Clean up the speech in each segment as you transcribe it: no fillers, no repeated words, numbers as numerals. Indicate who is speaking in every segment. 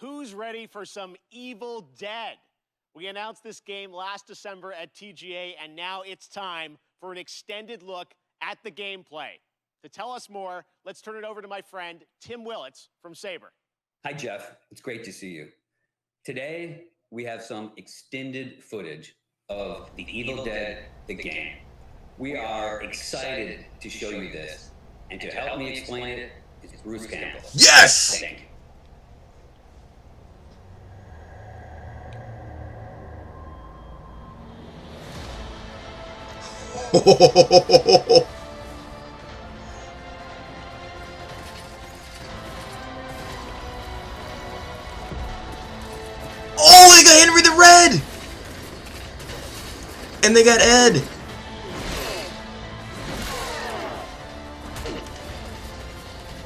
Speaker 1: Who's ready for some Evil Dead? We announced this game last December at TGA, and now it's time for an extended look at the gameplay. To tell us more, let's turn it over to my friend, Tim Willits from Saber.
Speaker 2: Hi, Jeff. It's great to see you. Today, we have some extended footage of The Evil Dead, the game. We are excited to show you this. And to help me explain it is Bruce Campbell.
Speaker 3: Yes!
Speaker 2: Thank you.
Speaker 3: Oh, they got Henry the Red! And they got Ed!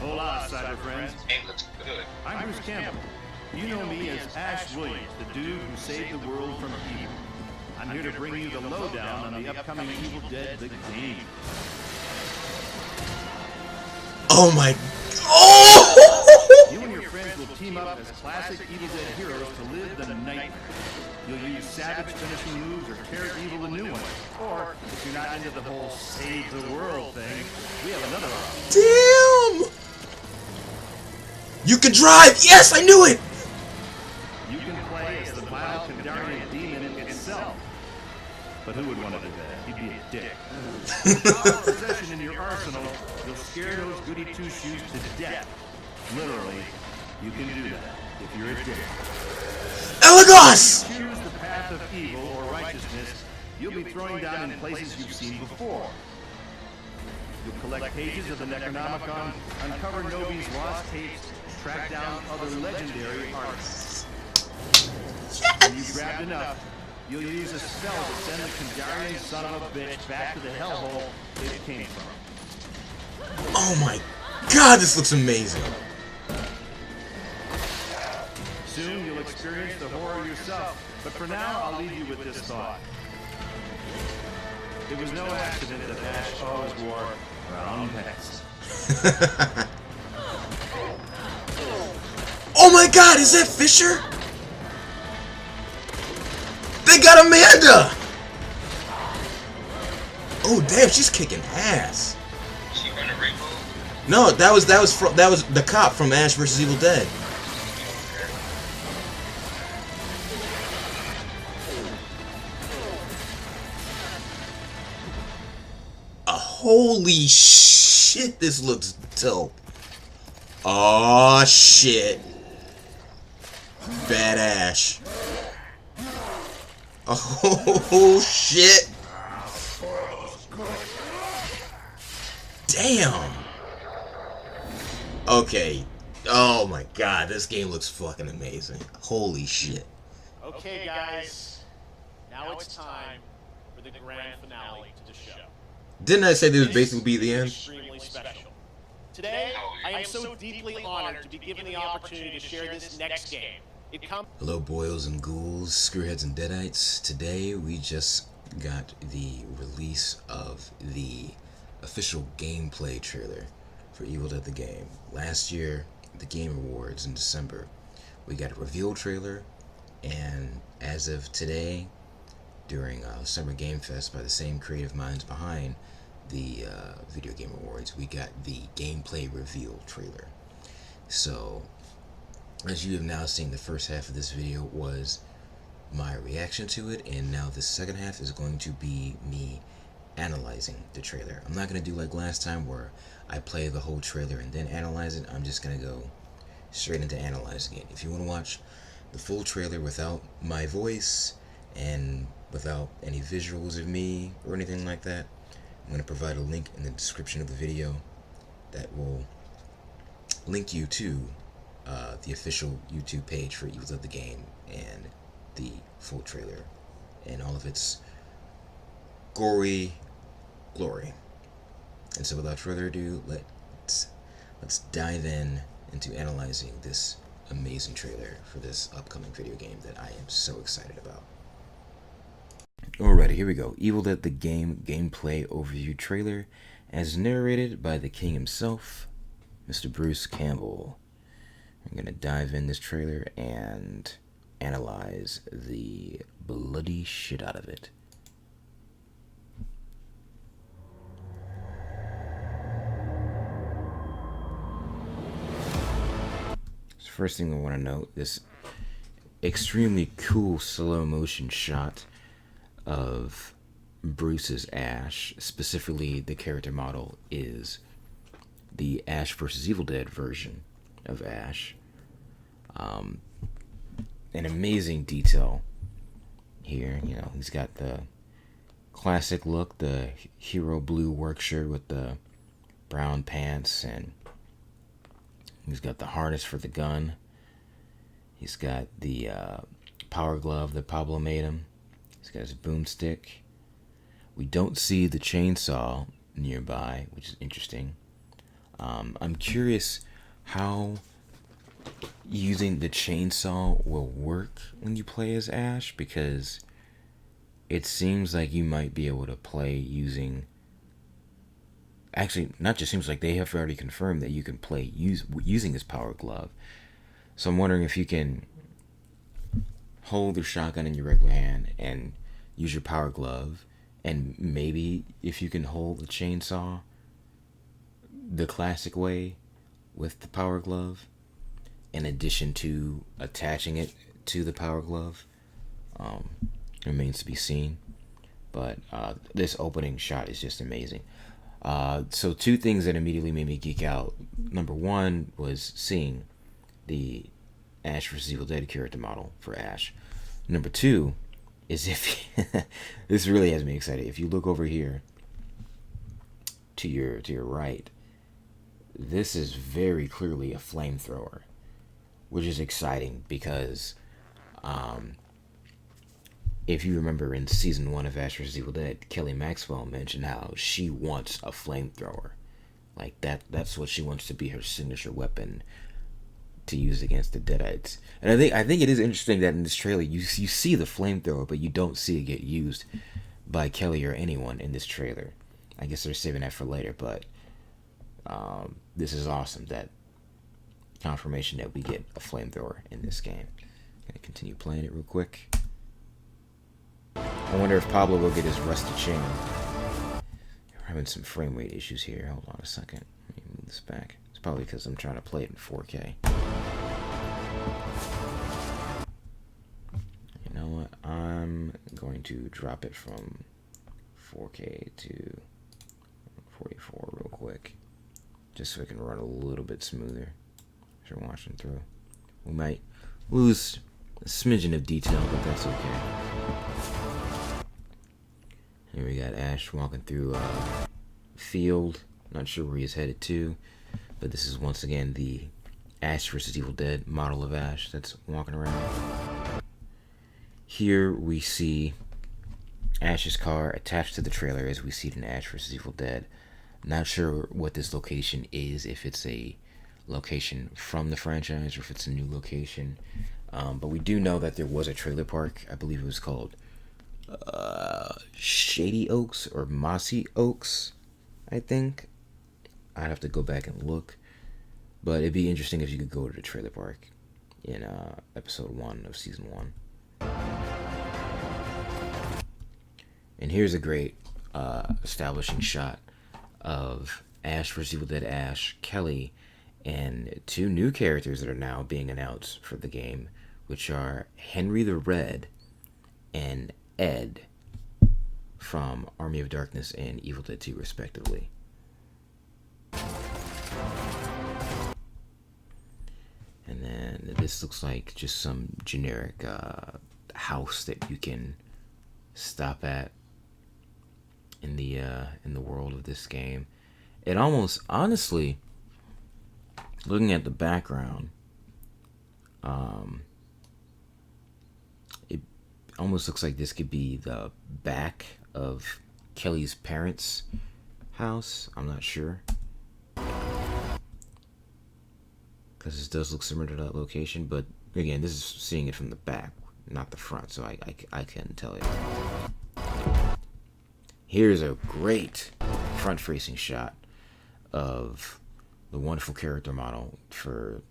Speaker 4: Hola, cyber friends.
Speaker 5: Game looks good.
Speaker 4: I'm Bruce Campbell. You know me as Ash Williams, the dude who saved the world from evil. I'm here to bring you the lowdown on the upcoming Evil Dead, the game.
Speaker 3: Oh my... Oh!
Speaker 4: You and your friends will team up as classic Evil Dead heroes to live the nightmare. You'll use savage finishing moves or tear evil a new one. Or, if you're not into the whole save the world thing, we have another option.
Speaker 3: Damn! You can drive! Yes, I knew it!
Speaker 4: You can play as the vile Kandarian demon itself. But who would want to do that? He'd be a dick. With our possession in your arsenal, you'll scare those goody two-shoes to death. Literally, you can do that if you're a dick.
Speaker 3: Elagos!
Speaker 4: Choose the path of evil or righteousness, you'll be throwing down in places you've seen before. You'll collect pages of the Necronomicon, uncover Nobi's lost tapes, track down other legendary artists. When you've grabbed enough, you'll use a spell to send the Kandarian son of a bitch back to the hellhole it came from.
Speaker 3: Oh my god, this looks amazing.
Speaker 4: Soon you'll experience the horror yourself, but for now I'll leave you with this thought. It was no accident that Ash always wore brown pants.
Speaker 3: Oh my god, is that Fisher? They got Amanda! Oh damn, she's kicking ass.
Speaker 5: She run a rainbow?
Speaker 3: No, that was the cop from Ash vs. Evil Dead. Holy shit, this looks dope. Oh shit. Bad Ash. Oh shit. Damn. Okay. Oh my god, this game looks fucking amazing. Holy shit.
Speaker 1: Okay, guys, now it's time for the grand finale to the show.
Speaker 3: Didn't I say this would basically be the end?
Speaker 1: Extremely special. Today, I am so deeply honored to be given the opportunity to share this next game. It comes.
Speaker 3: Hello, boils and ghouls, screwheads and deadites. Today, we just got the release of the official gameplay trailer for Evil Dead the Game. Last year, the Game Awards in December, we got a reveal trailer, and as of today, during Summer Game Fest by the same creative minds behind the Video Game Awards, we got the gameplay reveal trailer. So, as you have now seen, the first half of this video was my reaction to it, and now the second half is going to be me analyzing the trailer. I'm not going to do like last time where I play the whole trailer and then analyze it. I'm just going to go straight into analyzing it. If you want to watch the full trailer without my voice and without any visuals of me or anything like that, I'm going to provide a link in the description of the video that will link you to the official YouTube page for Evil Dead the Game and the full trailer and all of its gory glory. And so without further ado, let's dive into analyzing this amazing trailer for this upcoming video game that I am so excited about. Alrighty, here we go. Evil Dead the Game gameplay overview trailer, as narrated by the king himself, Mr. Bruce Campbell. I'm gonna dive in this trailer and analyze the bloody shit out of it. So first thing I want to note, this extremely cool slow motion shot of Bruce's Ash. Specifically, the character model is the Ash vs. Evil Dead version of Ash. An amazing detail here. You know, he's got the classic look, the hero blue work shirt with the brown pants, and he's got the harness for the gun. He's got the power glove that Pablo made him. He's got his boomstick. We don't see the chainsaw nearby, which is interesting. I'm curious how using the chainsaw will work when you play as Ash, because it seems like you might be able to play using... Actually, not just seems like, they have already confirmed that you can play using this power glove. So I'm wondering if you can hold the shotgun in your regular hand and use your power glove, and maybe if you can hold the chainsaw the classic way with the power glove, in addition to attaching it to the power glove. Remains to be seen. But this opening shot is just amazing. So two things that immediately made me geek out. Number one was seeing the Ash vs. Evil Dead character model for Ash. Number two is, if this really has me excited. If you look over here to your right, this is very clearly a flamethrower, which is exciting because if you remember in season 1 of Ash vs. Evil Dead, Kelly Maxwell mentioned how she wants a flamethrower. Like that's what she wants to be her signature weapon to use against the Deadites. And I think it is interesting that in this trailer you see the flamethrower, but you don't see it get used by Kelly or anyone in this trailer. I guess they're saving that for later, but this is awesome, that confirmation that we get a flamethrower in this game. Gonna continue playing it real quick. I wonder if Pablo will get his rusty chain. We're having some frame rate issues here. Hold on a second. Let me move this back. It's probably because I'm trying to play it in 4K. You know what? I'm going to drop it from 4K to 44 real quick, just so it can run a little bit smoother as you're watching through. We might lose a smidgen of detail, but that's okay. Here we got Ash walking through a field. Not sure where he's headed to, but this is once again the Ash vs. Evil Dead model of Ash that's walking around. Here we see Ash's car attached to the trailer as we see it in Ash vs. Evil Dead. Not sure what this location is, if it's a location from the franchise or if it's a new location. But we do know that there was a trailer park. I believe it was called Shady Oaks or Mossy Oaks, I think. I'd have to go back and look. But it'd be interesting if you could go to the trailer park in episode 1 of season 1. And here's a great establishing shot of Ash vs. Evil Dead Ash, Kelly, and two new characters that are now being announced for the game, which are Henry the Red and Ed from Army of Darkness and Evil Dead 2 respectively. And then this looks like just some generic house that you can stop at in the world of this game. It almost, honestly, looking at the background, it almost looks like this could be the back of Kelly's parents' house. I'm not sure, because this does look similar to that location, but again, this is seeing it from the back, not the front, so I can't tell you. Here's a great front-facing shot of the wonderful character model for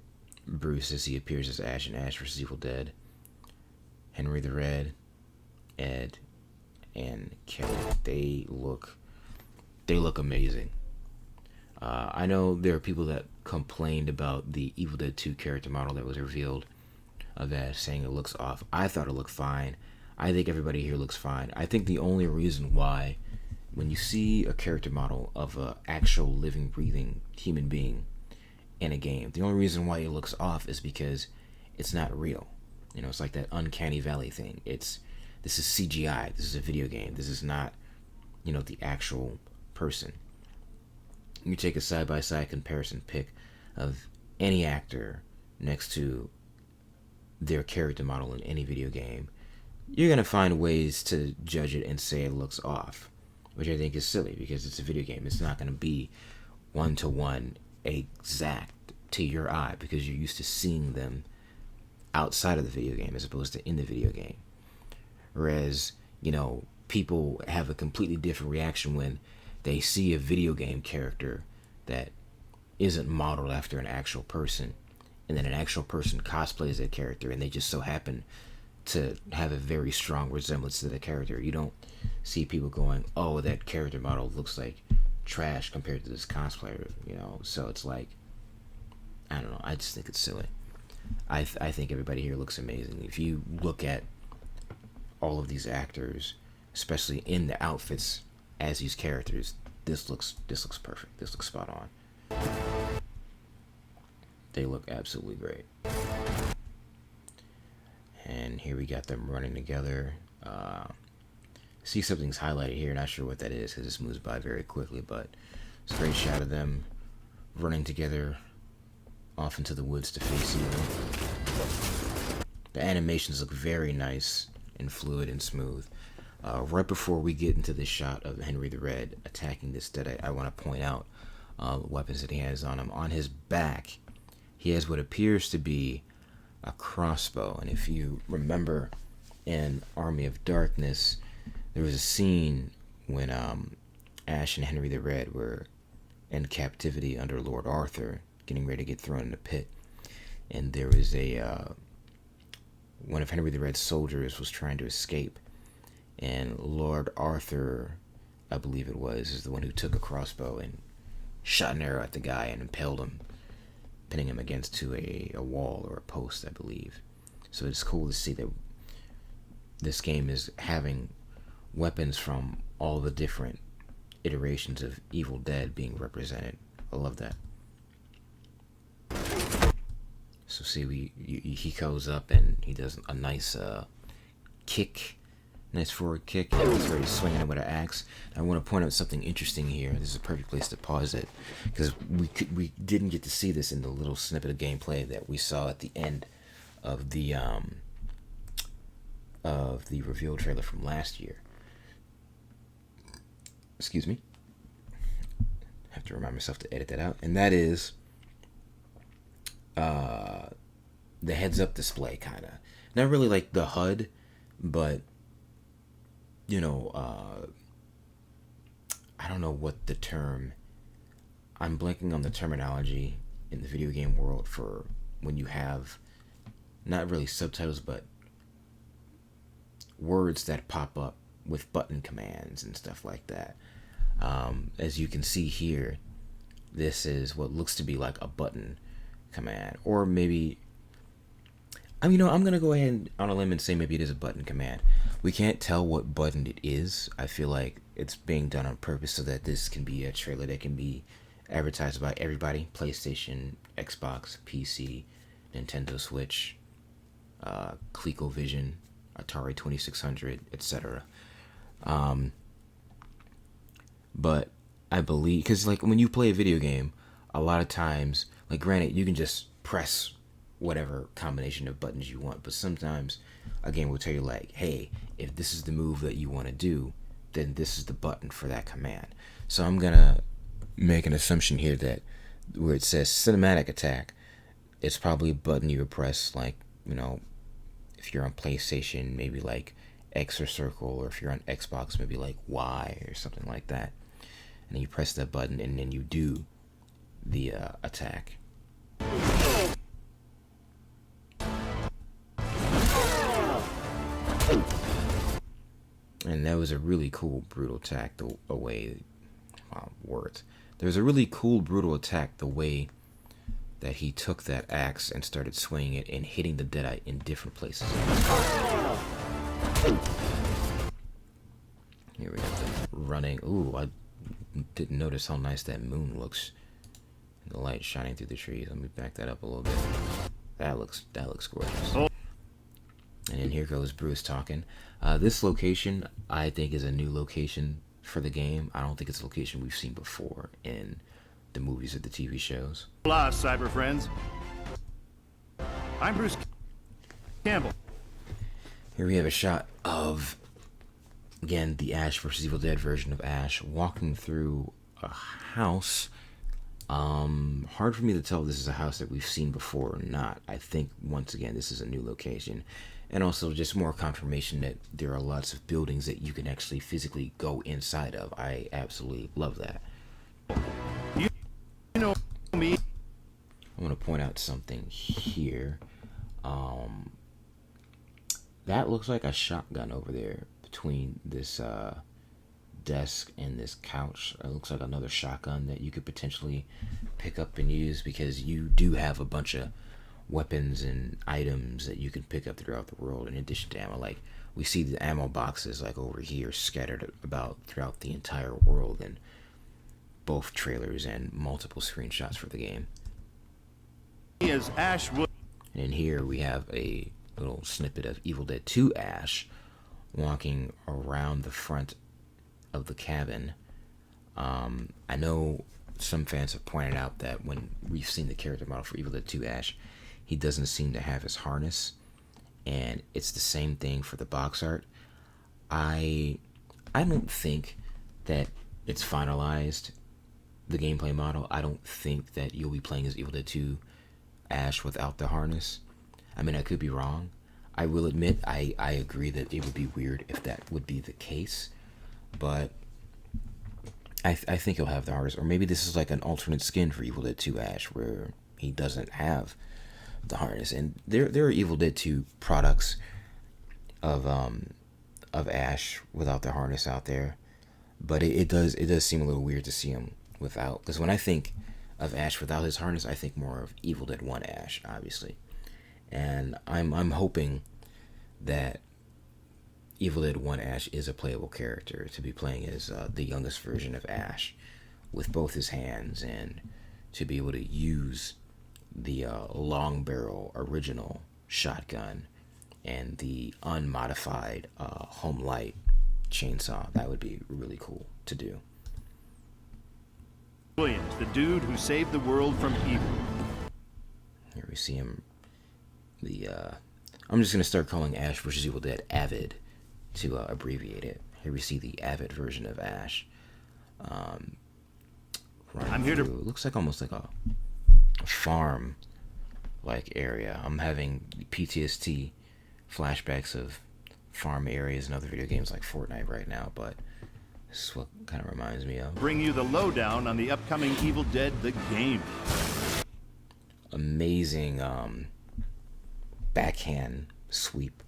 Speaker 3: Bruce as he appears as Ash in Ash vs. Evil Dead, Henry the Red, Ed, and Kelly. They look amazing. I know there are people that complained about the Evil Dead 2 character model that was revealed of Ash, saying it looks off. I thought it looked fine. I think everybody here looks fine. I think the only reason why, when you see a character model of an actual living, breathing human being in a game, the only reason why it looks off is because it's not real. You know, it's like that uncanny valley thing. This is CGI. This is a video game. This is not, you know, the actual person. You take a side-by-side comparison pic of any actor next to their character model in any video game, you're going to find ways to judge it and say it looks off, which I think is silly because it's a video game. It's not going to be one-to-one exact to your eye because you're used to seeing them outside of the video game as opposed to in the video game. Whereas, you know, people have a completely different reaction when they see a video game character that isn't modeled after an actual person, and then an actual person cosplays that character, and they just so happen to have a very strong resemblance to the character. You don't see people going, oh, that character model looks like trash compared to this cosplayer, you know? So it's like, I don't know, I just think it's silly. I think everybody here looks amazing. If you look at all of these actors, especially in the outfits as these characters, this looks perfect. This looks spot on. They look absolutely great. And here we got them running together. See something's highlighted here. Not sure what that is because this moves by very quickly, but it's a great shot of them running together off into the woods to face evil. The animations look very nice and fluid and smooth. Right before we get into this shot of Henry the Red attacking this Deadite, I want to point out the weapons that he has on him. On his back, he has what appears to be a crossbow. And if you remember in Army of Darkness, there was a scene when Ash and Henry the Red were in captivity under Lord Arthur, getting ready to get thrown in the pit. And there was one of Henry the Red's soldiers was trying to escape. And Lord Arthur, I believe it was, is the one who took a crossbow and shot an arrow at the guy and impaled him, pinning him against to a wall or a post, I believe. So it's cool to see that this game is having weapons from all the different iterations of Evil Dead being represented. I love that. So see, he goes up and he does a nice kick. Nice forward kick. He was already swinging it with an axe. I want to point out something interesting here. This is a perfect place to pause it because we didn't get to see this in the little snippet of gameplay that we saw at the end of the reveal trailer from last year. Excuse me. I have to remind myself to edit that out. And that is the heads-up display, kind of. Not really like the HUD, but you know, I don't know what the term, I'm blanking on the terminology in the video game world for when you have not really subtitles, but words that pop up with button commands and stuff like that. As you can see here, this is what looks to be like a button command, or maybe, I'm gonna go ahead on a limb and say maybe it is a button command. We can't tell what button it is. I feel like it's being done on purpose so that this can be a trailer that can be advertised by everybody: PlayStation, Xbox, PC, Nintendo Switch, ColecoVision, Atari 2600, etc. But I believe, because like when you play a video game, a lot of times, like granted, you can just press whatever combination of buttons you want, but sometimes a game will tell you like, hey, if this is the move that you want to do, then this is the button for that command. So I'm gonna make an assumption here that where it says cinematic attack, it's probably a button you would press, like, if you're on PlayStation, maybe like X or circle, or if you're on Xbox, maybe like Y or something like that. And then you press that button and then you do the attack. And that was a really cool brutal attack the way words. There was a really cool brutal attack the way that he took that axe and started swinging it and hitting the Deadite in different places. Here we have them running. Ooh, I didn't notice how nice that moon looks. The light shining through the trees. Let me back that up a little bit. That looks gorgeous. And then here goes Bruce talking. This location, I think, is a new location for the game. I don't think it's a location we've seen before in the movies or the TV shows.
Speaker 4: Hola, cyber friends. I'm Bruce Campbell.
Speaker 3: Here we have a shot of, again, the Ash vs. Evil Dead version of Ash walking through a house. Hard for me to tell if this is a house that we've seen before or not. I think, once again, this is a new location. And also just more confirmation that there are lots of buildings that you can actually physically go inside of. I absolutely love that.
Speaker 4: You know me.
Speaker 3: I want to point out something here. That looks like a shotgun over there between this desk and this couch. It looks like another shotgun that you could potentially pick up and use, because you do have a bunch of weapons and items that you can pick up throughout the world in addition to ammo. Like, we see the ammo boxes like over here scattered about throughout the entire world in both trailers and multiple screenshots for the game.
Speaker 4: As Ash would.
Speaker 3: And in here we have a little snippet of Evil Dead 2 Ash walking around the front of the cabin. I know some fans have pointed out that when we've seen the character model for Evil Dead 2 Ash, he doesn't seem to have his harness, and it's the same thing for the box art. I don't think that it's finalized, the gameplay model. I don't think that you'll be playing as Evil Dead 2 Ash without the harness. I mean, I could be wrong. I will admit, I agree that it would be weird if that would be the case, but I think he'll have the harness. Or maybe this is like an alternate skin for Evil Dead 2 Ash where he doesn't have the harness. And there are Evil Dead 2 products of Ash without the harness out there, but it does seem a little weird to see him without, because when I think of Ash without his harness, I think more of Evil Dead 1 Ash, obviously. And I'm hoping that Evil Dead 1 Ash is a playable character to be playing as the youngest version of Ash with both his hands, and to be able to use the long barrel original shotgun and the unmodified home light chainsaw. That would be really cool to do.
Speaker 4: Williams, the dude who saved the world from evil.
Speaker 3: Here we see him. I'm just gonna start calling Ash vs. Evil Dead Avid to abbreviate it. Here we see the Avid version of Ash.
Speaker 4: I'm here to.
Speaker 3: It looks like almost like a farm like area. I'm having PTSD flashbacks of farm areas in other video games like Fortnite right now, but this is what kind of reminds me of.
Speaker 4: Bring you the lowdown on the upcoming Evil Dead the game.
Speaker 3: Amazing backhand sweep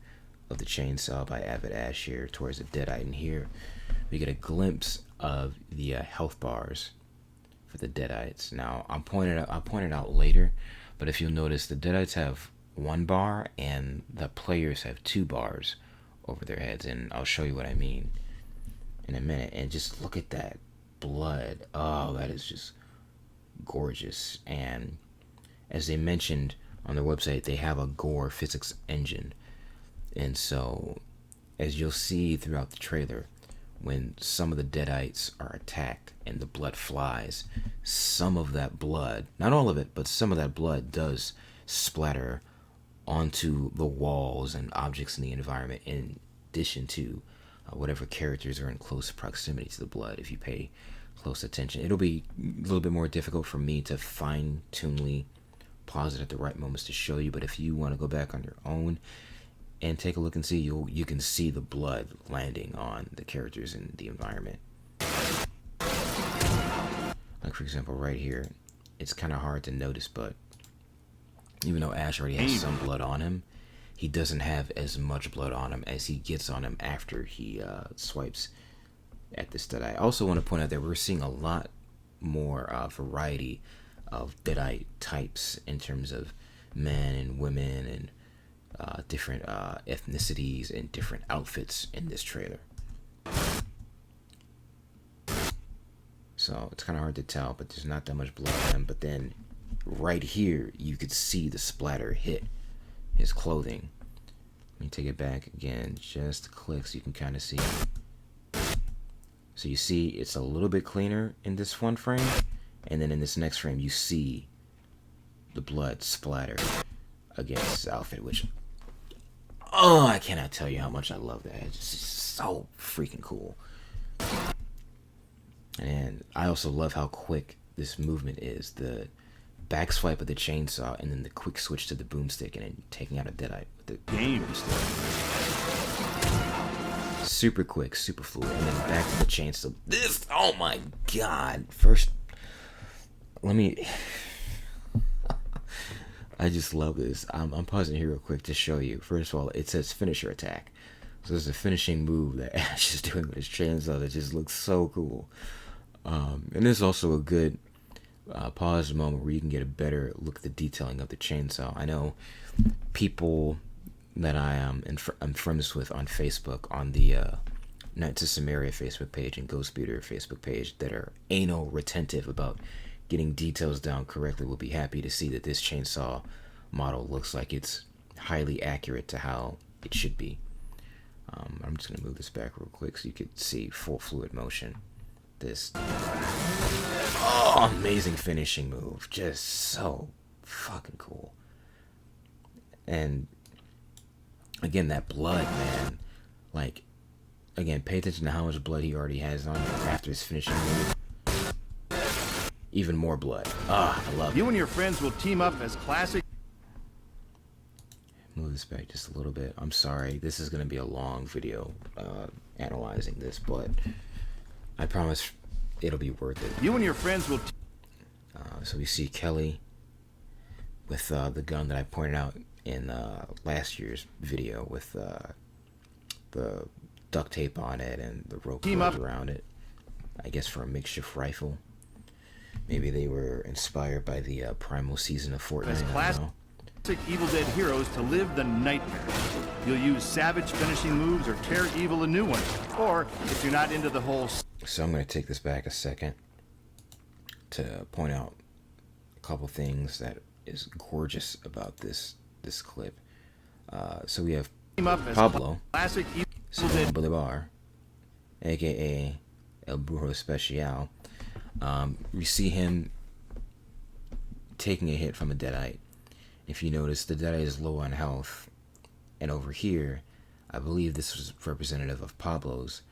Speaker 3: of the chainsaw by Avid Ash here towards the Deadite. And here we get a glimpse of the health bars for the Deadites. Now I'll point it out later, but if you'll notice, the Deadites have 1 bar and the players have 2 bars over their heads, and I'll show you what I mean in a minute. And just look at that blood. Oh, that is just gorgeous. And as they mentioned on their website, they have a gore physics engine. And so, as you'll see throughout the trailer, when some of the Deadites are attacked and the blood flies, some of that blood, not all of it, but some of that blood does splatter onto the walls and objects in the environment, in addition to whatever characters are in close proximity to the blood. If you pay close attention, it'll be a little bit more difficult for me to fine-tunely pause it at the right moments to show you, but if you want to go back on your own and take a look and see, you can see the blood landing on the characters in the environment. Like, for example, right here, it's kind of hard to notice, but even though Ash already has some blood on him, he doesn't have as much blood on him as he gets on him after he swipes at this Deadite. I also want to point out that we're seeing a lot more variety of Deadite types in terms of men and women and different ethnicities and different outfits in this trailer. So it's kind of hard to tell, but there's not that much blood on him. But then right here, you could see the splatter hit his clothing. Let me take it back again, just a click so you can kind of see. So you see it's a little bit cleaner in this one frame, and then in this next frame you see the blood splatter against his outfit, which, oh, I cannot tell you how much I love that. It's just so freaking cool. And I also love how quick this movement is. The back swipe of the chainsaw and then the quick switch to the boomstick and then taking out a Deadite with the boomstick. Super quick, super fluid, and then back to the chainsaw. This, oh my god. First, let me, I just love this. I'm pausing here real quick to show you. First of all, it says finisher attack. So there's a finishing move that Ash is doing with his chainsaw that just looks so cool. And there's also a good pause moment where you can get a better look at the detailing of the chainsaw. I know people that I'm friends with on Facebook, on the Knights of Samaria Facebook page and Ghost Beater Facebook page, that are anal retentive about getting details down correctly, will be happy to see that this chainsaw model looks like it's highly accurate to how it should be. I'm just going to move this back real quick so you could see full fluid motion. This, oh, amazing finishing move. Just so fucking cool. And again, that blood, man. Like, again, pay attention to how much blood he already has on him after his finishing move. Even more blood. Ah, I love it.
Speaker 4: You and your friends will team up as classic.
Speaker 3: Move this back just a little bit. I'm sorry. This is going to be a long video analyzing this, but I promise it'll be worth it.
Speaker 4: You and your friends will.
Speaker 3: So we see Kelly with the gun that I pointed out in last year's video with the duct tape on it and the rope around it. I guess for a makeshift rifle. Maybe they were inspired by the primal season of Fortnite.
Speaker 4: As classic Evil Dead heroes to live the nightmare. You'll use savage finishing moves or tear evil a new one. Or if you're not into the whole.
Speaker 3: So I'm going to take this back a second to point out a couple things that is gorgeous about this clip. So we have Pablo Simón Bolivar, aka El Brujo Especial. We see him taking a hit from a Deadite. If you notice, the Deadite is low on health, and over here, I believe this was representative of Pablo's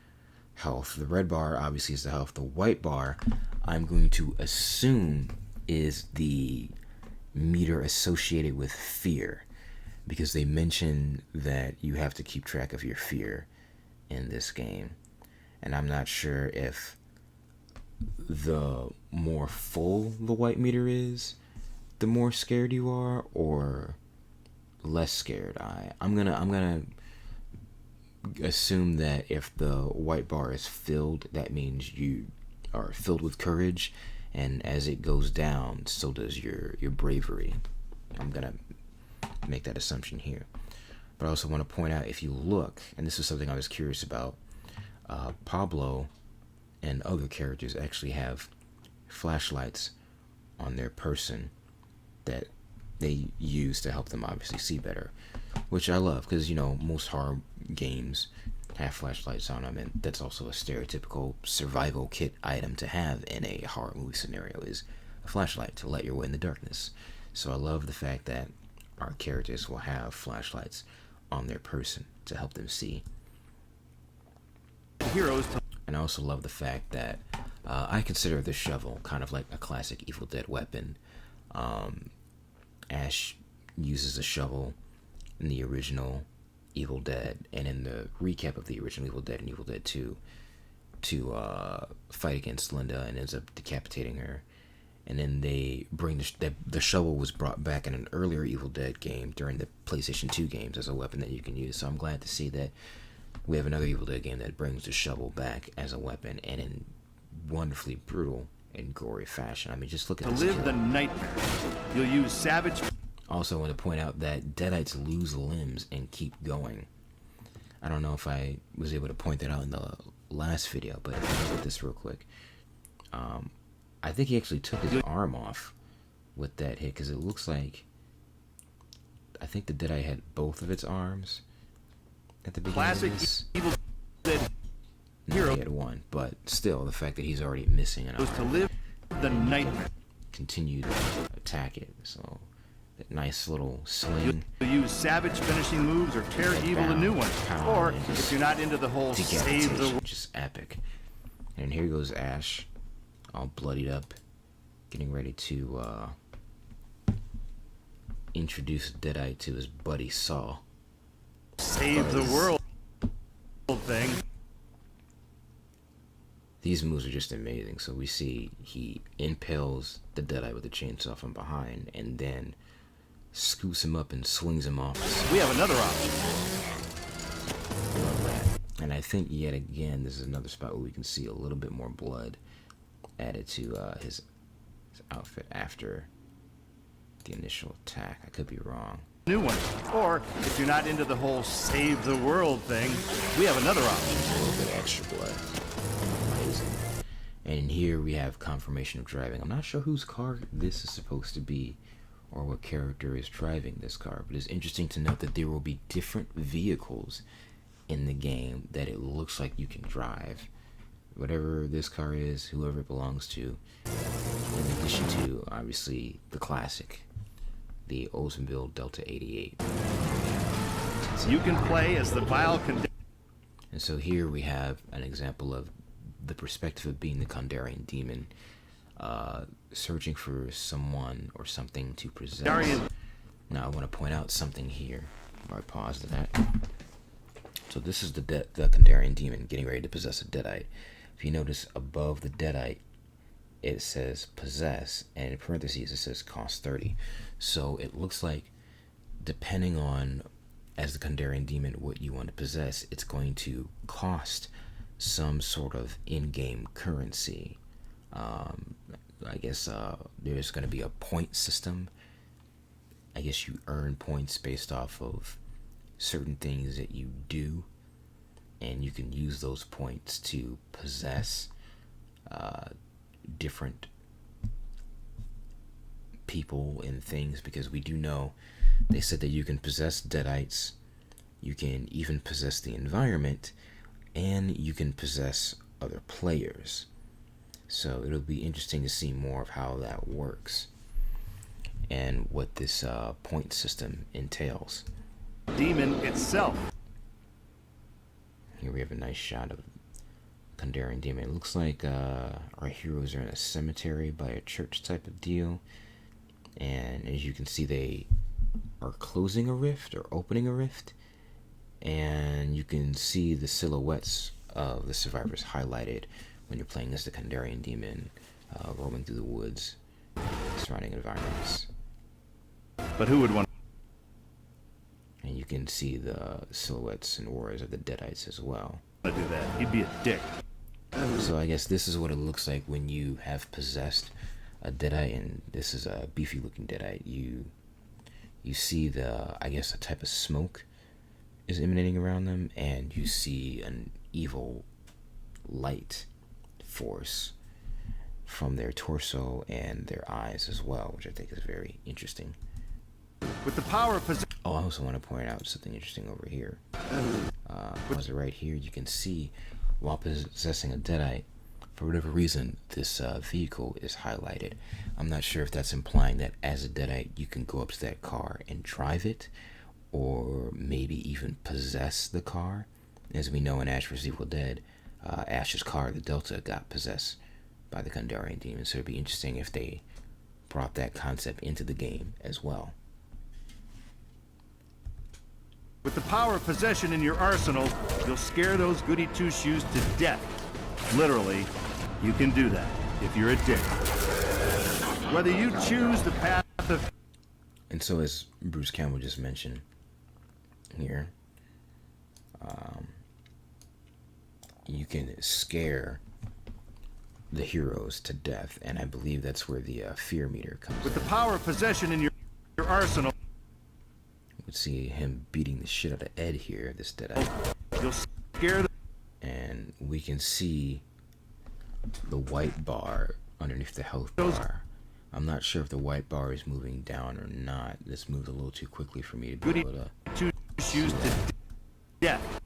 Speaker 3: health. The red bar obviously is the health. The white bar, I'm going to assume, is the meter associated with fear, because they mention that you have to keep track of your fear in this game, and I'm not sure if the more full the white meter is, the more scared you are, or less scared. I'm gonna assume that if the white bar is filled, that means you are filled with courage, and as it goes down, so does your bravery. I'm gonna make that assumption here. But I also want to point out, if you look, and this is something I was curious about, Pablo and other characters actually have flashlights on their person that they use to help them obviously see better, which I love, because, you know, most horror games have flashlights on them, and that's also a stereotypical survival kit item to have in a horror movie scenario, is a flashlight to light your way in the darkness. So I love the fact that our characters will have flashlights on their person to help them see.
Speaker 4: Heroes.
Speaker 3: And I also love the fact that I consider the shovel kind of like a classic Evil Dead weapon. Ash uses a shovel in the original Evil Dead and in the recap of the original Evil Dead and Evil Dead 2 to fight against Linda and ends up decapitating her. and then they bring the shovel was brought back in an earlier Evil Dead game during the PlayStation 2 games as a weapon that you can use. So I'm glad to see that we have another Evil Dead game that brings the shovel back as a weapon, and in wonderfully brutal and gory fashion. I mean, just look at
Speaker 4: To
Speaker 3: this
Speaker 4: live
Speaker 3: kill.
Speaker 4: the nightmare, you'll use savage.
Speaker 3: Also, I want to point out that Deadites lose limbs and keep going. I don't know if I was able to point that out in the last video, but look at this real quick. I think he actually took his arm off with that hit, because it looks like, I think the Deadite had both of its arms at the beginning
Speaker 4: Classic
Speaker 3: of this.
Speaker 4: Evil Dead
Speaker 3: No,
Speaker 4: hero
Speaker 3: he had one, but still, the fact that he's already missing an
Speaker 4: was to
Speaker 3: arm,
Speaker 4: live the nightmare.
Speaker 3: continue to attack it. So, that nice little sling.
Speaker 4: You'll use savage finishing moves or tear evil a new one.
Speaker 3: Pound,
Speaker 4: Or,
Speaker 3: and
Speaker 4: if
Speaker 3: just
Speaker 4: you're not into the whole save the
Speaker 3: decapitation,
Speaker 4: world,
Speaker 3: just epic. And here goes Ash, all bloodied up, getting ready to introduce Deadite to his buddy Saw.
Speaker 4: save the world thing.
Speaker 3: These moves are just amazing. So we see he impales the Deadite with a chainsaw from behind, and then scoops him up and swings him off.
Speaker 4: We have another option.
Speaker 3: Love that. And I think yet again, this is another spot where we can see a little bit more blood added to his outfit after the initial attack. I could be wrong.
Speaker 4: New one. Or, if you're not into the whole save the world thing, we have another option.
Speaker 3: A little bit extra blood. Amazing. And here we have confirmation of driving. I'm not sure whose car this is supposed to be, or what character is driving this car, but it's interesting to note that there will be different vehicles in the game that it looks like you can drive. Whatever this car is, whoever it belongs to, in addition to, obviously, the classic, the Oldsmobile Delta 88.
Speaker 4: You can play as the vile
Speaker 3: And so here we have an example of the perspective of being the Kandarian demon, searching for someone or something to possess.
Speaker 4: Kandarian.
Speaker 3: Now I want to point out something here. I pause to that. So this is the Kandarian demon getting ready to possess a Deadite. If you notice above the Deadite, it says possess, and in parentheses it says cost 30. So it looks like, depending on, as the Kandarian demon, what you want to possess, it's going to cost some sort of in-game currency. I guess there's going to be a point system. I guess you earn points based off of certain things that you do, and you can use those points to possess different people and things, because we do know they said that you can possess Deadites, you can even possess the environment, and you can possess other players. So it'll be interesting to see more of how that works and what this point system entails.
Speaker 4: demon itself.
Speaker 3: Here we have a nice shot of Kandarian demon. It looks like our heroes are in a cemetery by a church type of deal, and as you can see, they are closing a rift or opening a rift, and you can see the silhouettes of the survivors highlighted when you're playing as the Kandarian demon, roaming through the woods, surrounding environments.
Speaker 4: But who would want
Speaker 3: And you can see the silhouettes and auras of the Deadites as well.
Speaker 4: to do that? He'd be a dick.
Speaker 3: So I guess this is what it looks like when you have possessed a Deadite, and this is a beefy looking Deadite. You see I guess a type of smoke is emanating around them, and you see an evil light force from their torso and their eyes as well, which I think is very interesting.
Speaker 4: With the power of possession.
Speaker 3: Oh, I also want to point out something interesting over here. Right here, you can see while possessing a Deadite, for whatever reason, this vehicle is highlighted. I'm not sure if that's implying that as a Deadite, you can go up to that car and drive it, or maybe even possess the car. As we know in Ash vs. Evil Dead, Ash's car, the Delta, got possessed by the Kandarian demon. So it'd be interesting if they brought that concept into the game as well.
Speaker 4: With the power of possession in your arsenal, you'll scare those goody two-shoes to death. Literally, you can do that if you're a dick. Whether you choose the path of
Speaker 3: And so, as Bruce Campbell just mentioned here, you can scare the heroes to death, and I believe that's where the fear meter comes
Speaker 4: with
Speaker 3: in.
Speaker 4: the power of possession in your arsenal,
Speaker 3: You would see him beating the shit out of Ed here, this Deadite.
Speaker 4: you'll scare the
Speaker 3: And we can see the white bar underneath the health bar. I'm not sure if the white bar is moving down or not. This moved a little too quickly for me to be
Speaker 4: goody
Speaker 3: able to.
Speaker 4: two-shoes to death.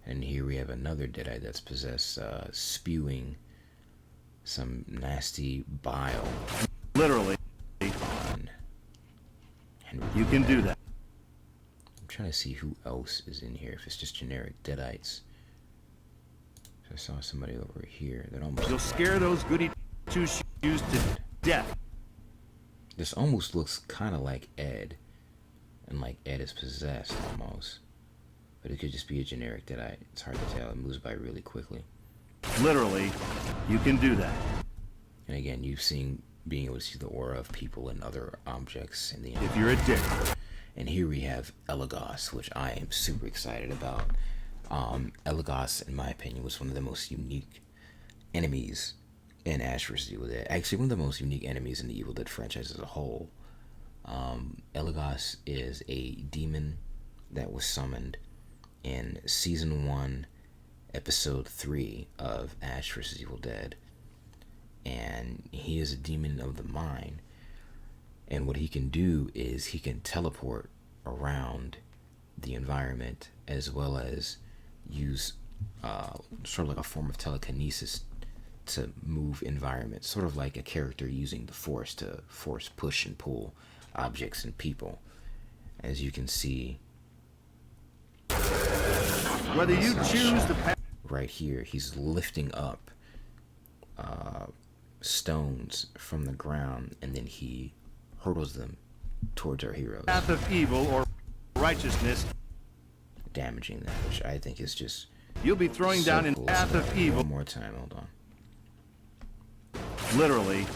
Speaker 3: And here we have another Deadite that's possessed, spewing some nasty bile
Speaker 4: Literally,
Speaker 3: on Henry.
Speaker 4: you can do that.
Speaker 3: I'm trying to see who else is in here, if it's just generic Deadites. So I saw somebody over here that almost...
Speaker 4: You'll scare those goody two-shoes to death.
Speaker 3: This almost looks kind of like Ed, and like Ed is possessed almost. But it could just be a generic Deadite. It's hard to tell. It moves by really quickly.
Speaker 4: Literally, you can do that.
Speaker 3: And again, you've seen being able to see the aura of people and other objects in the
Speaker 4: If you're a dick.
Speaker 3: And here we have Elagos, which I am super excited about. Elagos, in my opinion, was one of the most unique enemies in Ash vs. Evil Dead. Actually, one of the most unique enemies in the Evil Dead franchise as a whole. Elagos is a demon that was summoned in Season 1, Episode 3 of Ash vs. Evil Dead. And he is a demon of the mind. And what he can do is he can teleport around the environment, as well as use sort of like a form of telekinesis to move environments, sort of like a character using the Force to force push and pull objects and people. As you can see,
Speaker 4: Whether you choose the path
Speaker 3: right here, he's lifting up stones from the ground, and then he hurtles them towards our heroes,
Speaker 4: of evil or righteousness,
Speaker 3: damaging them, which I think is just
Speaker 4: you'll be throwing
Speaker 3: so
Speaker 4: down in
Speaker 3: cool.
Speaker 4: path of evil.
Speaker 3: One more time, hold on.
Speaker 4: Literally,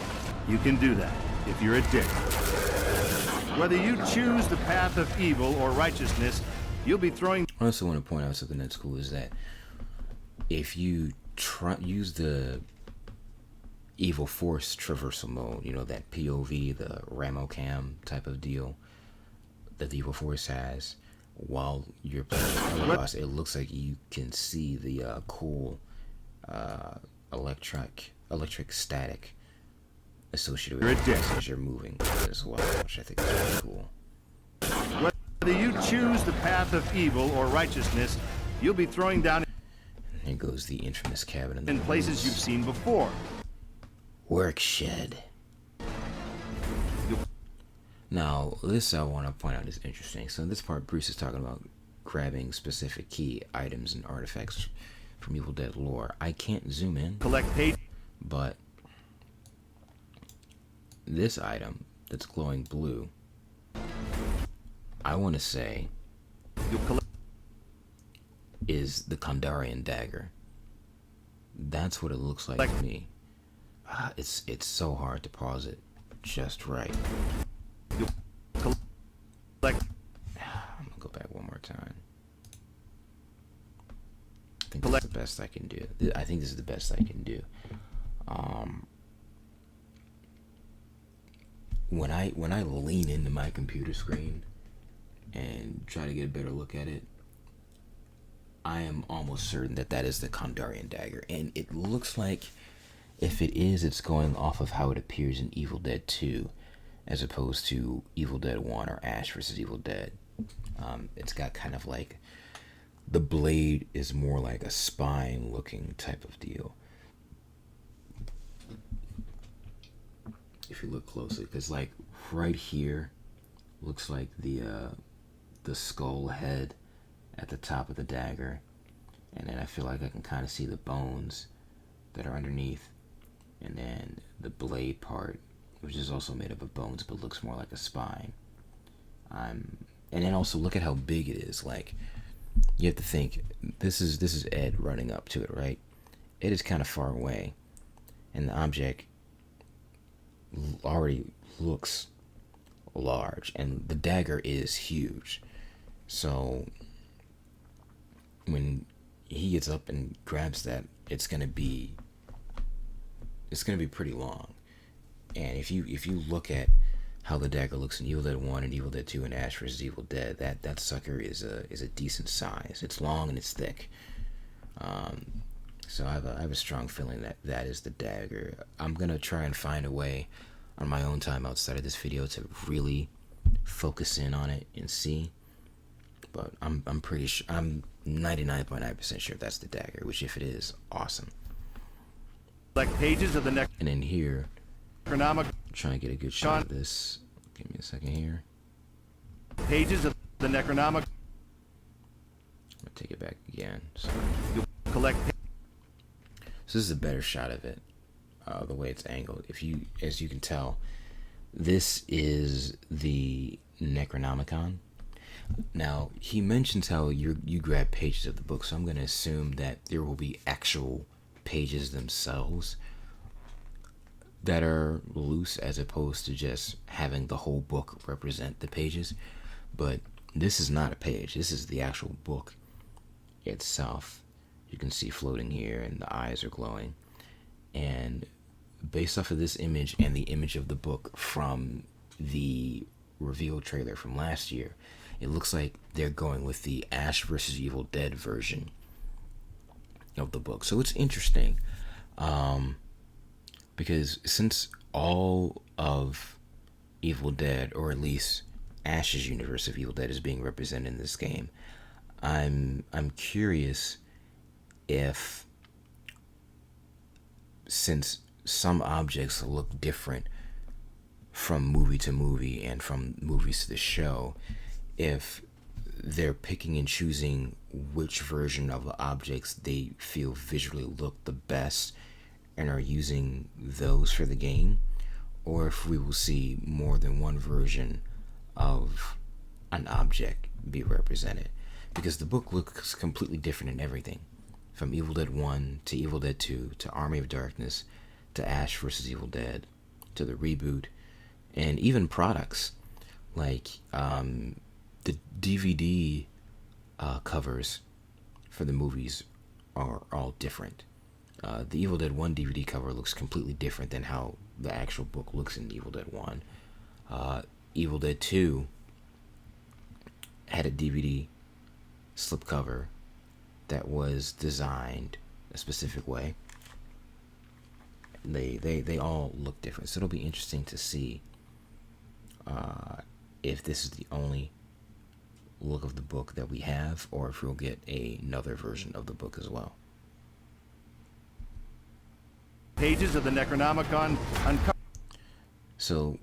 Speaker 4: you can do that if you're a dick. Whether you choose the path of evil or righteousness, you'll be throwing.
Speaker 3: I also want to point out something that's cool is that if you use the Evil Force traversal mode, you know, that POV, the Ramo Cam type of deal that the Evil Force has, while you're playing Elagos, it looks like you can see the cool electric static associated with it as you're moving as well, which I think is really cool.
Speaker 4: Whether you choose the path of evil or righteousness, you'll be throwing down
Speaker 3: Here goes the infamous cabin
Speaker 4: in places you've seen before.
Speaker 3: Work shed. Now, this I want to point out is interesting. So in this part, Bruce is talking about grabbing specific key items and artifacts from Evil Dead lore. I can't zoom in,
Speaker 4: Collect page.
Speaker 3: but this item that's glowing blue, I want to say,
Speaker 4: You'll collect.
Speaker 3: is the Kandarian dagger. That's what it looks like to me. It's so hard to pause it just right.
Speaker 4: You'll collect.
Speaker 3: I'm gonna go back one more time. I think that's the best I can do. I think this is the best I can do. When I lean into my computer screen and try to get a better look at it, I am almost certain that that is the Kandarian dagger, and it looks like, if it is, it's going off of how it appears in Evil Dead 2, as opposed to Evil Dead 1 or Ash vs. Evil Dead. It's got kind of like, the blade is more like a spine looking type of deal. If you look closely, because like right here looks like the skull head at the top of the dagger, and then I feel like I can kind of see the bones that are underneath, and then the blade part, which is also made up of bones but looks more like a spine. And then also look at how big it is. Like, you have to think, this is Ed running up to it, right? It is kind of far away, and the object already looks large, and the dagger is huge. So when he gets up and grabs that, it's gonna be pretty long. And if you look at how the dagger looks in Evil Dead 1 and Evil Dead 2 and Ash vs. Evil Dead, that sucker is a decent size. It's long and it's thick. So I have a strong feeling that is the dagger. I'm gonna try and find a way on my own time outside of this video to really focus in on it and see. But I'm pretty sure, I'm 99.9% sure that's the dagger, which if it is, awesome.
Speaker 4: Select pages of the
Speaker 3: And in here,
Speaker 4: Necronomicon.
Speaker 3: try and get a good shot of this. Give me a second here.
Speaker 4: Pages of the Necronomicon.
Speaker 3: I'm gonna take it back again. So
Speaker 4: You'll collect.
Speaker 3: this is a better shot of it, the way it's angled. As you can tell, this is the Necronomicon. Now, he mentions how you grab pages of the book, so I'm going to assume that there will be actual pages themselves that are loose, as opposed to just having the whole book represent the pages. But this is not a page. This is the actual book itself. You can see floating here, and the eyes are glowing. And based off of this image and the image of the book from the reveal trailer from last year, it looks like they're going with the Ash vs. Evil Dead version of the book. So it's interesting, because since all of Evil Dead, or at least Ash's universe of Evil Dead, is being represented in this game, I'm curious if, since some objects look different from movie to movie and from movies to the show, if they're picking and choosing which version of the objects they feel visually look the best and are using those for the game, or if we will see more than one version of an object be represented. Because the book looks completely different in everything, from Evil Dead 1 to Evil Dead 2 to Army of Darkness to Ash vs. Evil Dead to the reboot, and even products like the DVD covers for the movies are all different. The Evil Dead 1 DVD cover looks completely different than how the actual book looks in Evil Dead 1. Evil Dead 2 had a DVD slipcover that was designed a specific way. They all look different, so it'll be interesting to see if this is the only look of the book that we have, or if we'll get another version of the book as well.
Speaker 4: Pages of the Necronomicon uncover.
Speaker 3: So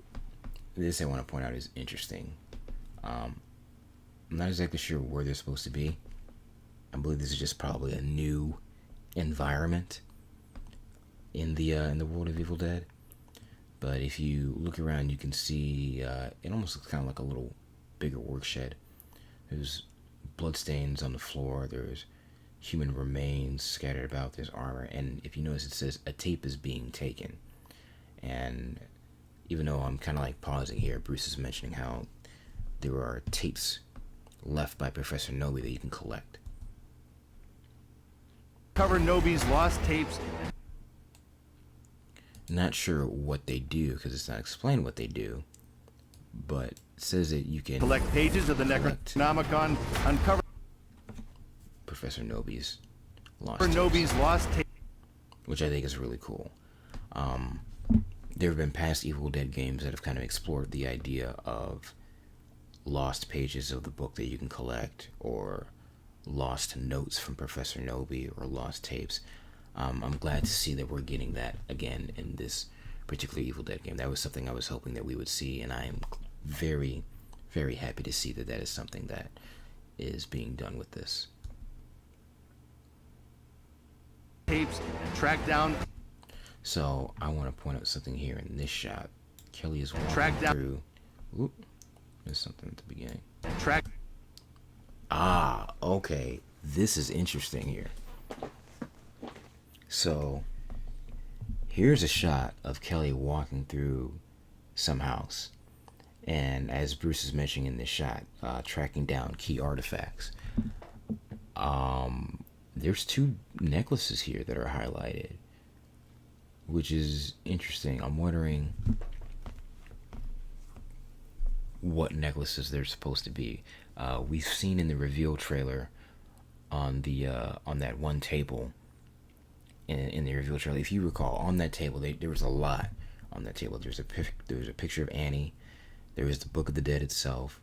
Speaker 3: this, I want to point out, is interesting. I'm not exactly sure where they're supposed to be. I believe this is just probably a new environment in the world of Evil Dead. But if you look around, you can see it almost looks kind of like a little bigger workshed. There's bloodstains on the floor. There's human remains scattered about. There's armor, and if you notice, it says a tape is being taken. And even though I'm kind of like pausing here, Bruce is mentioning how there are tapes left by Professor Nobi that you can collect.
Speaker 4: Cover Nobi's lost tapes.
Speaker 3: Not sure what they do, because it's not explained what they do, but it says that you can
Speaker 4: Collect pages of the
Speaker 3: collect
Speaker 4: Necronomicon. Uncover
Speaker 3: Professor Nobi's lost
Speaker 4: Nobi's
Speaker 3: tapes,
Speaker 4: lost tapes.
Speaker 3: which I think is really cool. There have been past Evil Dead games that have kind of explored the idea of lost pages of the book that you can collect, or lost notes from Professor Nobi, or lost tapes. I'm glad to see that we're getting that again in this particular Evil Dead game. That was something I was hoping that we would see, and I am very, very happy to see that that is something that is being done with this.
Speaker 4: Tapes track down.
Speaker 3: So I want to point out something here in this shot. Kelly is walking
Speaker 4: Track down.
Speaker 3: through. Oop, there's something at the beginning.
Speaker 4: Track.
Speaker 3: Ah, okay. This is interesting here. So here's a shot of Kelly walking through some house. And as Bruce is mentioning in this shot, tracking down key artifacts. There's 2 necklaces here that are highlighted, which is interesting. I'm wondering what necklaces they're supposed to be. We've seen in the reveal trailer on that one table in the reveal trailer. If you recall, on that table there was a lot on that table. There was a picture of Annie. There was the Book of the Dead itself,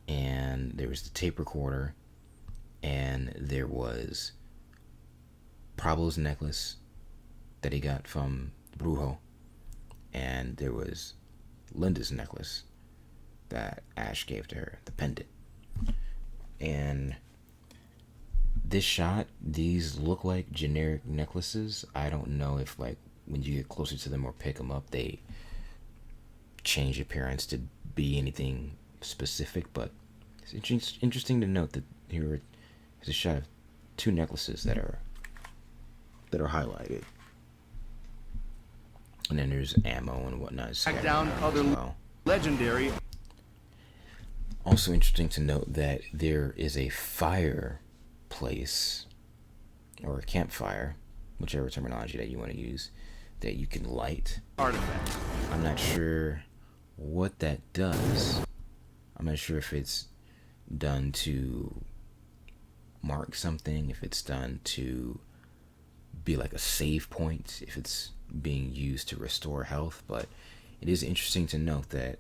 Speaker 3: and there was the tape recorder, and there was Pablo's necklace that he got from Brujo, and there was Linda's necklace that Ash gave to her, the pendant. And this shot, these look like generic necklaces. I don't know if, like, when you get closer to them or pick them up, they change appearance to be anything specific, but it's interesting to note that here is a shot of 2 necklaces that are highlighted, and then there's ammo and whatnot.
Speaker 4: Track down other legendary.
Speaker 3: Also interesting to note that there is a fireplace, or a campfire, whichever terminology that you want to use, that you can light.
Speaker 4: Artifact.
Speaker 3: I'm not sure what that does. I'm not sure if it's done to mark something, if it's done to be like a save point, if it's being used to restore health, but it is interesting to note that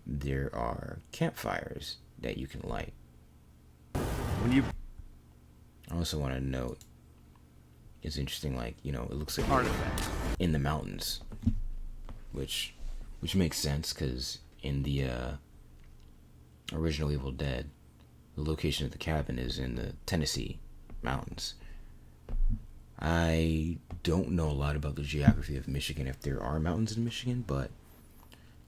Speaker 3: there are campfires that you can light.
Speaker 4: When you
Speaker 3: I also want to note, it's interesting, like, you know, it looks like
Speaker 4: artifact.
Speaker 3: in the mountains, which makes sense, because in the original Evil Dead, the location of the cabin is in the Tennessee mountains. I don't know a lot about the geography of Michigan, if there are mountains in Michigan, but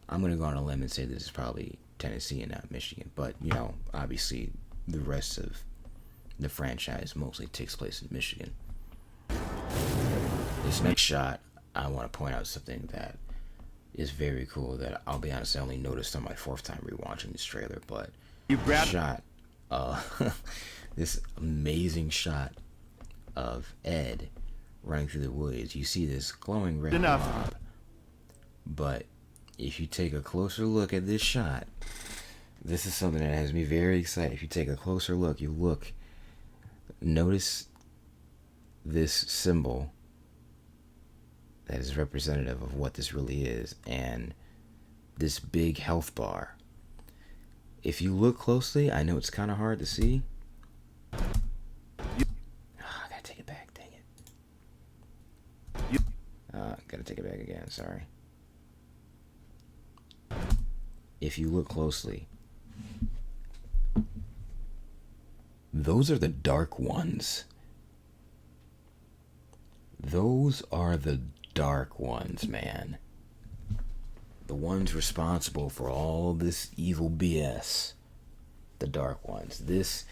Speaker 3: I'm going to go on a limb and say this is probably Tennessee and not Michigan. But, you know, obviously the rest of the franchise mostly takes place in Michigan. This next shot, I want to point out something that is very cool that, I'll be honest, I only noticed on my 4th time rewatching this trailer, but
Speaker 4: You grab
Speaker 3: shot, this amazing shot of Ed running through the woods. You see this glowing red
Speaker 4: Enough.
Speaker 3: blob, but if you take a closer look at this shot, this is something that has me very excited. If you take a closer look, notice this symbol that is representative of what this really is, and this big health bar. If you look closely, I know it's kind of hard to see. I gotta take it back, dang it. Gotta take it back again, sorry. If you look closely, those are the dark ones. Those are the dark ones, man. The ones responsible for all this evil BS. The dark ones. This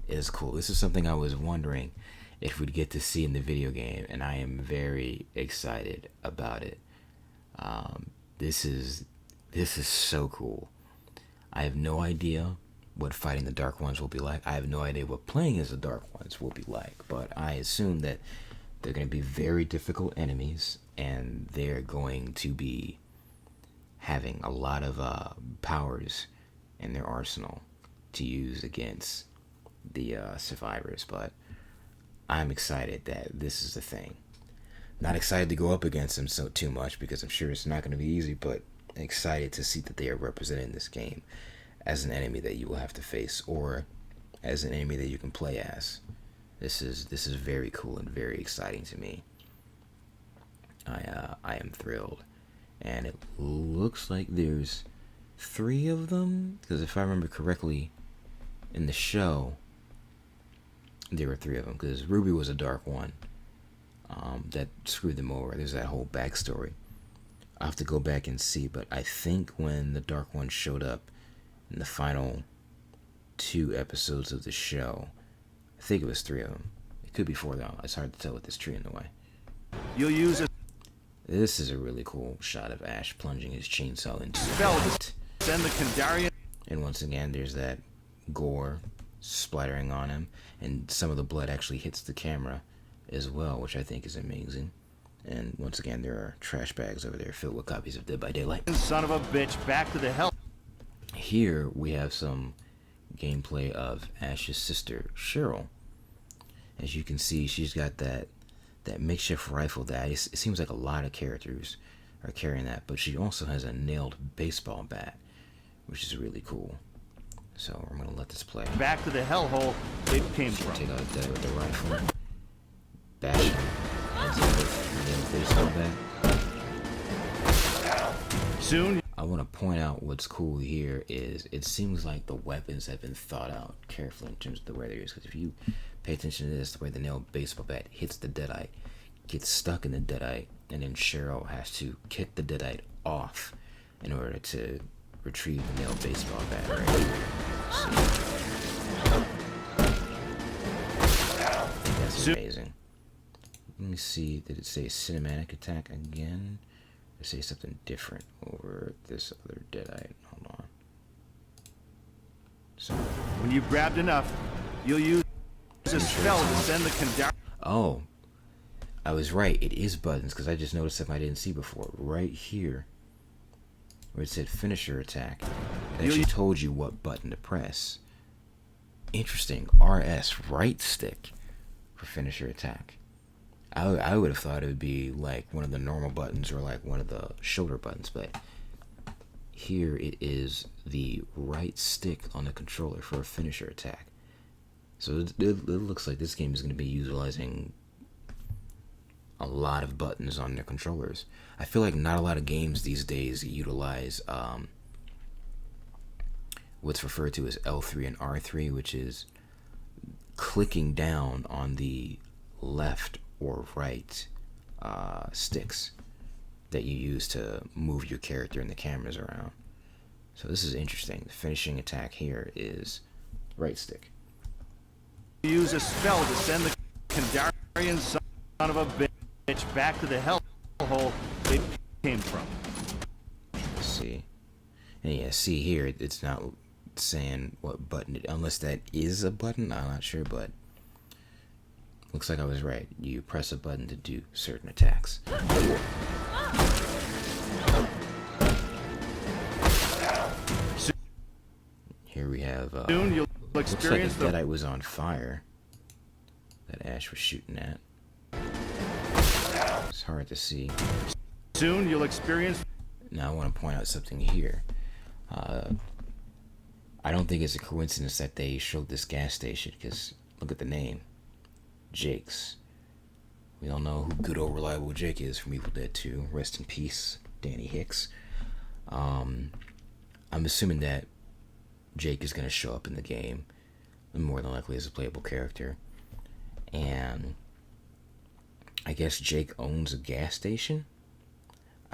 Speaker 3: is cool. This is something I was wondering if we'd get to see in the video game, and I am very excited about it. This is so cool. I have no idea what fighting the Dark Ones will be like. I have no idea what playing as the Dark Ones will be like, but I assume that they're going to be very difficult enemies, and they're going to be having a lot of powers in their arsenal to use against the survivors. But I'm excited that this is the thing. Not excited to go up against them too much, because I'm sure it's not going to be easy, but excited to see that they are represented in this game as an enemy that you will have to face, or as an enemy that you can play as. This is very cool and very exciting to me. I am thrilled, and it looks like there's 3 of them, because if I remember correctly, in the show there were 3 of them, because Ruby was a dark one that screwed them over. There's that whole backstory. I'll have to go back and see, but I think when the Dark One showed up in the final 2 episodes of the show, I think it was 3 of them. It could be 4 though. It's hard to tell with this tree in the way.
Speaker 4: You'll use it.
Speaker 3: This is a really cool shot of Ash plunging his chainsaw into the
Speaker 4: Spell
Speaker 3: pit.
Speaker 4: Send the Kandarian.
Speaker 3: And once again, there's that gore splattering on him, and some of the blood actually hits the camera as well, which I think is amazing. And once again, there are trash bags over there filled with copies of Dead by Daylight.
Speaker 4: Son of a bitch, back to the hell.
Speaker 3: Here we have some gameplay of Ash's sister, Cheryl. As you can see, she's got that makeshift rifle that it seems like a lot of characters are carrying that, but she also has a nailed baseball bat, which is really cool. So I'm gonna let this play.
Speaker 4: Back to the hellhole it came from.
Speaker 3: Take out a guy with the rifle. Bash him. Ends up with a nailed baseball bat.
Speaker 4: Soon
Speaker 3: I want to point out what's cool here is it seems like the weapons have been thought out carefully in terms of the way they're used. Because if you pay attention to this, the way the nailed baseball bat hits the deadite, gets stuck in the deadite, and then Cheryl has to kick the deadite off in order to retrieve the nailed baseball bat right here. See? I think that's amazing. Let me see, did it say cinematic attack again? Or say something different over this other deadite? Hold on. So,
Speaker 4: when you've grabbed enough, you'll use a spell to send the Kandarian.
Speaker 3: oh, I was right. It is buttons because I just noticed something I didn't see before. Right here, where it said finisher attack, it actually told you what button to press. Interesting. RS, right stick, for finisher attack. I would have thought it would be like one of the normal buttons or like one of the shoulder buttons, but here it is the right stick on the controller for a finisher attack. So it looks like this game is going to be utilizing a lot of buttons on their controllers. I feel like not a lot of games these days utilize what's referred to as L3 and R3, which is clicking down on the left or right sticks that you use to move your character and the cameras around. So this is interesting. The finishing attack here is right stick.
Speaker 4: Use a spell to send the Kandarian son of a bitch back to the hellhole it came from.
Speaker 3: Let's see. And yeah, see here, it's not saying what button it, unless that is a button, I'm not sure, but looks like I was right. You press a button to do certain attacks. Here we have
Speaker 4: Soon you'll
Speaker 3: looks like
Speaker 4: experience
Speaker 3: the
Speaker 4: the
Speaker 3: deadite was on fire that Ash was shooting at. It's hard to see.
Speaker 4: soon you'll experience.
Speaker 3: Now I want to point out something here. I don't think it's a coincidence that they showed this gas station, because look at the name. Jake's. We all know who good old reliable Jake is from Evil Dead 2. Rest in peace, Danny Hicks. I'm assuming that Jake is going to show up in the game, more than likely as a playable character. And I guess Jake owns a gas station.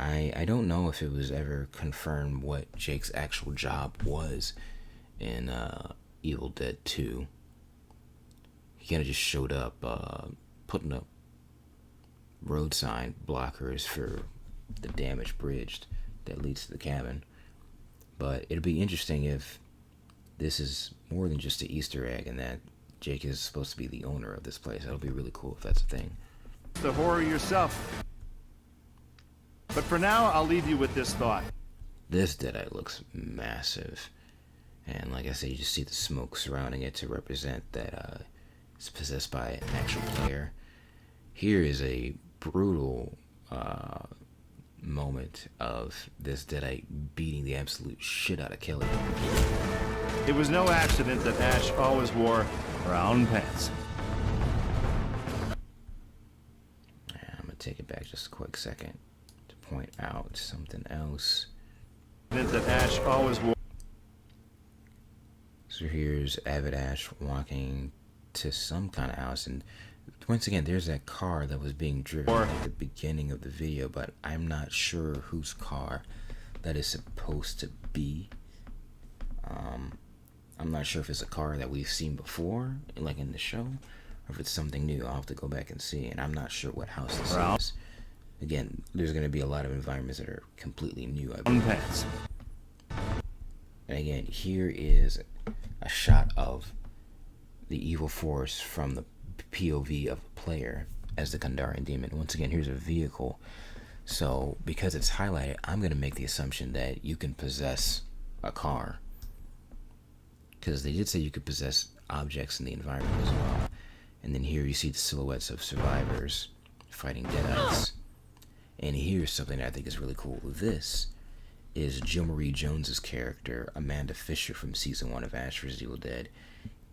Speaker 3: I don't know if it was ever confirmed what Jake's actual job was in Evil Dead 2. He kind of just showed up putting up road sign blockers for the damaged bridge that leads to the cabin. But it'd be interesting if this is more than just an Easter egg and that Jake is supposed to be the owner of this place. That'll be really cool if that's a thing.
Speaker 4: The horror yourself. But for now, I'll leave you with this thought.
Speaker 3: This deadite looks massive. And like I said, you just see the smoke surrounding it to represent that it's possessed by an actual player. Here is a brutal moment of this deadite beating the absolute shit out of Kelly.
Speaker 4: It was no accident that Ash always wore brown pants.
Speaker 3: I'm gonna take it back just a quick second to point out something else.
Speaker 4: That Ash always wore.
Speaker 3: So here's Avid Ash walking to some kind of house, and once again, there's that car that was being driven at the beginning of the video, but I'm not sure whose car that is supposed to be. I'm not sure if it's a car that we've seen before, like in the show, or if it's something new. I'll have to go back and see, and I'm not sure what house this is. Again, there's going to be a lot of environments that are completely new, I
Speaker 4: One
Speaker 3: believe.
Speaker 4: pass.
Speaker 3: And again, here is a shot of the evil force from the POV of a player as the Kandarian demon. Once again, here's a vehicle. So because it's highlighted, I'm going to make the assumption that you can possess a car, because they did say you could possess objects in the environment as well. And then here you see the silhouettes of survivors fighting Deadites. And here's something that I think is really cool. This is Jill Marie Jones's character, Amanda Fisher from season 1 of Ash vs. Evil Dead,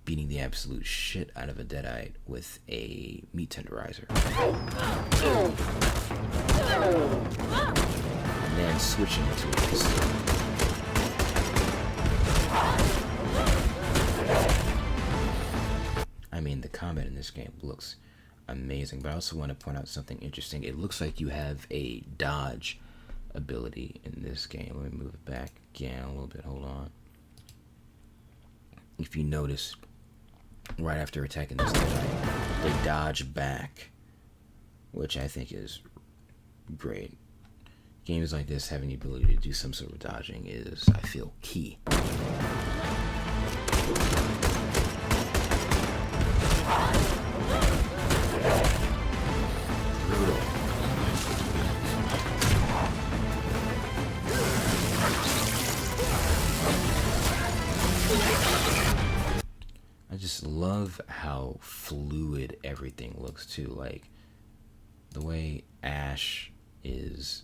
Speaker 3: beating the absolute shit out of a Deadite with a meat tenderizer. And then switching to a pistol. I mean, the combat in this game looks amazing, but I also want to point out something interesting. It looks like you have a dodge ability in this game. Let me move it back again a little bit. Hold on. If you notice, right after attacking this guy, they dodge back, which I think is great. Games like this having the ability to do some sort of dodging is, I feel, key. Brutal. I just love how fluid everything looks too. Like the way Ash is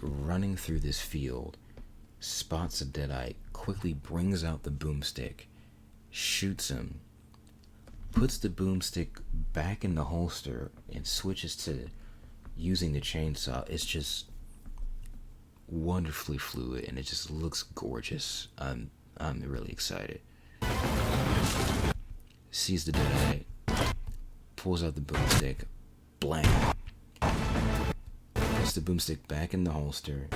Speaker 3: running through this field, spots a Deadite, quickly brings out the boomstick, shoots him, puts the boomstick back in the holster, and switches to using the chainsaw. It's just wonderfully fluid, and it just looks gorgeous. I'm really excited. Sees the Deadite, pulls out the boomstick, blam. Puts the boomstick back in the holster,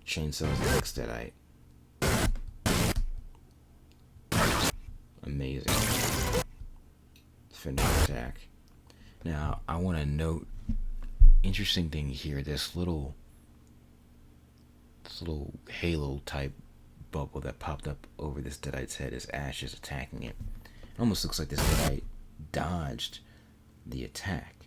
Speaker 3: chainsaws the next Deadite. Amazing. Finish attack. Now, I want to note, interesting thing here, this little halo type bubble that popped up over this Deadite's head as Ash is attacking it. It almost looks like this Deadite dodged the attack.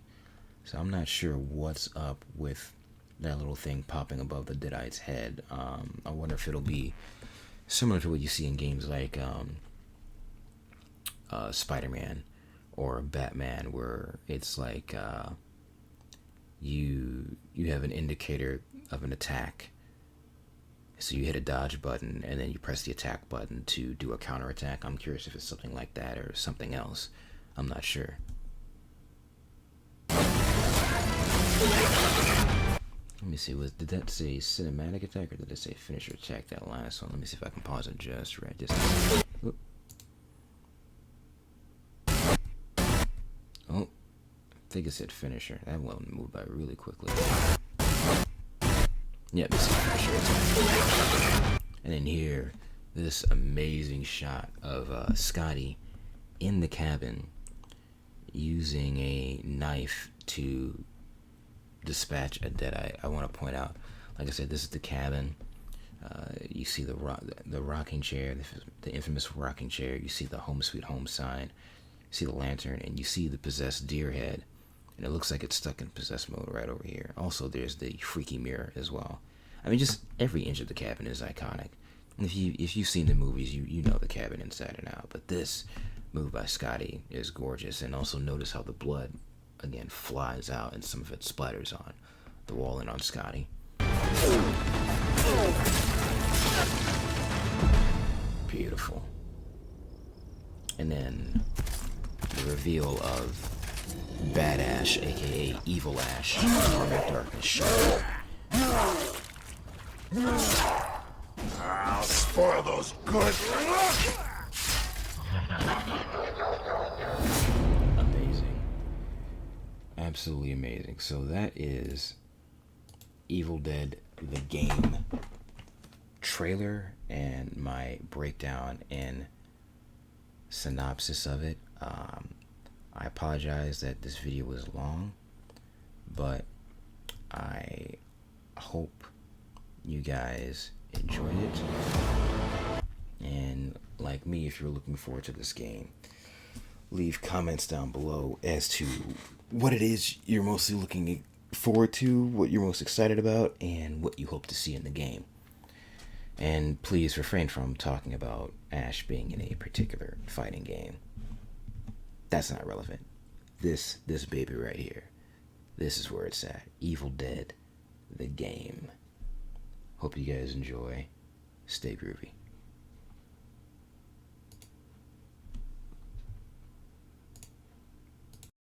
Speaker 3: So I'm not sure what's up with that little thing popping above the Deadite's head. I wonder if it'll be similar to what you see in games like Spider-Man or Batman, where it's like you have an indicator of an attack. So you hit a dodge button and then you press the attack button to do a counterattack. I'm curious if it's something like that or something else. I'm not sure. Let me see, did that say cinematic attack or did it say finisher attack, that last one? Let me see if I can pause it just right. Whoop. Oh, I think it said finisher. That one moved by really quickly. Yeah, this is finisher attack. And then here, this amazing shot of Scotty in the cabin using a knife to dispatch a Deadite. I want to point out, like I said, this is the cabin. You see the rocking chair, the infamous rocking chair. You see the Home Sweet Home sign. You see the lantern, and you see the possessed deer head. And it looks like it's stuck in possessed mode right over here. Also, there's the freaky mirror as well. I mean, just every inch of the cabin is iconic. If you've seen the movies, you know the cabin inside and out. But this move by Scotty is gorgeous. And also notice how the blood, again, flies out and some of it splatters on the wall and on Scotty. Beautiful. And then the reveal of Bad Ash, aka Evil Ash, Armored Darkness Shadow.
Speaker 6: I'll spoil those good.
Speaker 3: Amazing. Absolutely amazing. So that is Evil Dead the game trailer and my breakdown and synopsis of it. I apologize that this video was long. but I hope you guys enjoyed it. And like me, if you're looking forward to this game, leave comments down below as to what it is you're mostly looking forward to, what you're most excited about, and what you hope to see in the game. And please refrain from talking about Ash being in a particular fighting game. That's not relevant. This baby right here, this is where it's at. Evil Dead, the game. Hope you guys enjoy. Stay groovy.